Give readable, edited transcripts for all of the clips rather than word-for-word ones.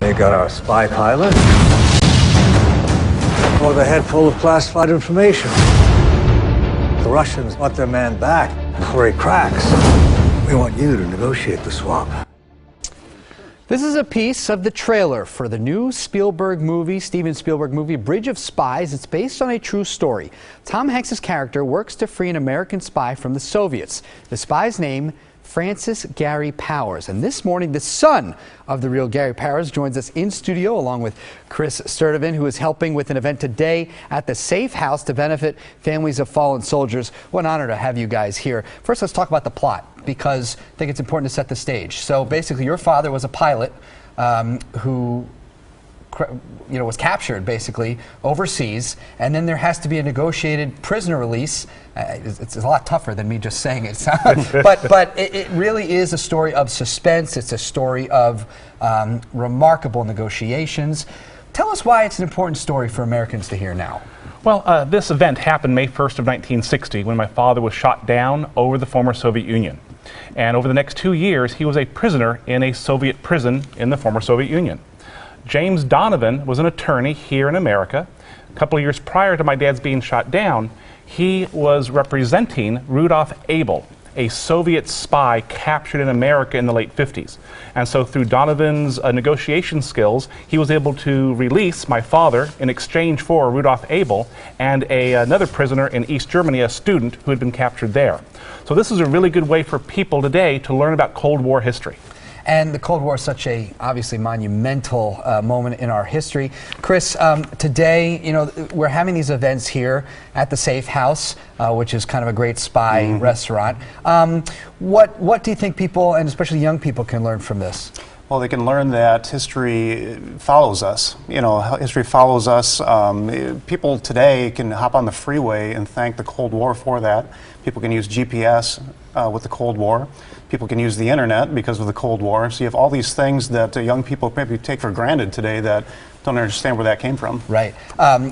They got our spy pilot with a head full of classified information. The Russians want their man back before he cracks. We want you to negotiate the swap. This is a piece of the trailer for the new Steven Spielberg movie, Bridge of Spies. It's based on a true story. Tom Hanks' character works to free an American spy from the Soviets. The spy's name, Francis Gary Powers. And this morning, the son of the real Gary Powers joins us in studio along with Chris Sturdivant, who is helping with an event today at the Safe House to benefit families of fallen soldiers. What an honor to have you guys here. First, let's talk about the plot, because I think it's important to set the stage. So basically, your father was a pilot who was captured basically overseas, and then there has to be a negotiated prisoner release. It's a lot tougher than me just saying it. but it really is a story of suspense. It's a story of remarkable negotiations. Tell us why it's an important story for Americans to hear now. Well, this event happened May 1st of 1960 when my father was shot down over the former Soviet Union. And over the next 2 years, he was a prisoner in a Soviet prison in the former Soviet Union. James Donovan was an attorney here in America. A couple of years prior to my dad's being shot down, he was representing Rudolph Abel, a Soviet spy captured in America in the late 50s. And so through Donovan's negotiation skills, he was able to release my father in exchange for Rudolph Abel and another prisoner in East Germany, a student who had been captured there. So this is a really good way for people today to learn about Cold War history. And the Cold War is such a, obviously, monumental moment in our history. Chris, today, we're having these events here at the Safe House, which is kind of a great spy restaurant. What do you think people, and especially young people, can learn from this? Well, they can learn that history follows us. History follows us. People today can hop on the freeway and thank the Cold War for that. People can use GPS with the Cold War. People can use the internet because of the Cold War. So you have all these things that young people maybe take for granted today that don't understand where that came from. Right.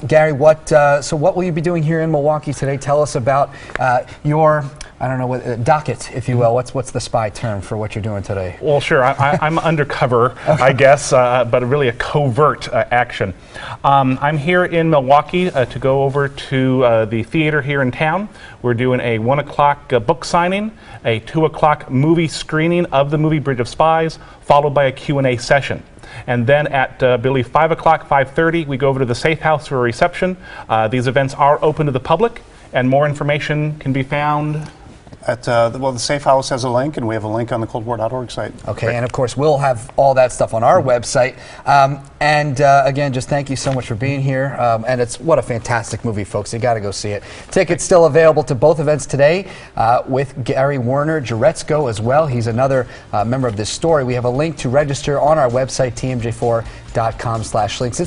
Gary, so what will you be doing here in Milwaukee today? Tell us about your, I don't know, docket, if you will. What's the spy term for what you're doing today? Well, sure. I'm undercover, I guess, but really a covert action. I'm here in Milwaukee to go over to the theater here in town. We're doing a 1 o'clock book signing, a 2 o'clock movie screening of the movie Bridge of Spies, followed by a Q&A session. And then at, I believe, 5 o'clock, 5:30, we go over to the Safe House for a reception. These events are open to the public, and more information can be found at the Safe House has a link, and we have a link on the coldwar.org site. Okay, and of course we'll have all that stuff on our website. Again, just thank you so much for being here. And what a fantastic movie, folks. You got to go see it. Tickets still available to both events today with Gary Werner Jaretsko as well. He's another member of this story. We have a link to register on our website, tmj4.com/links.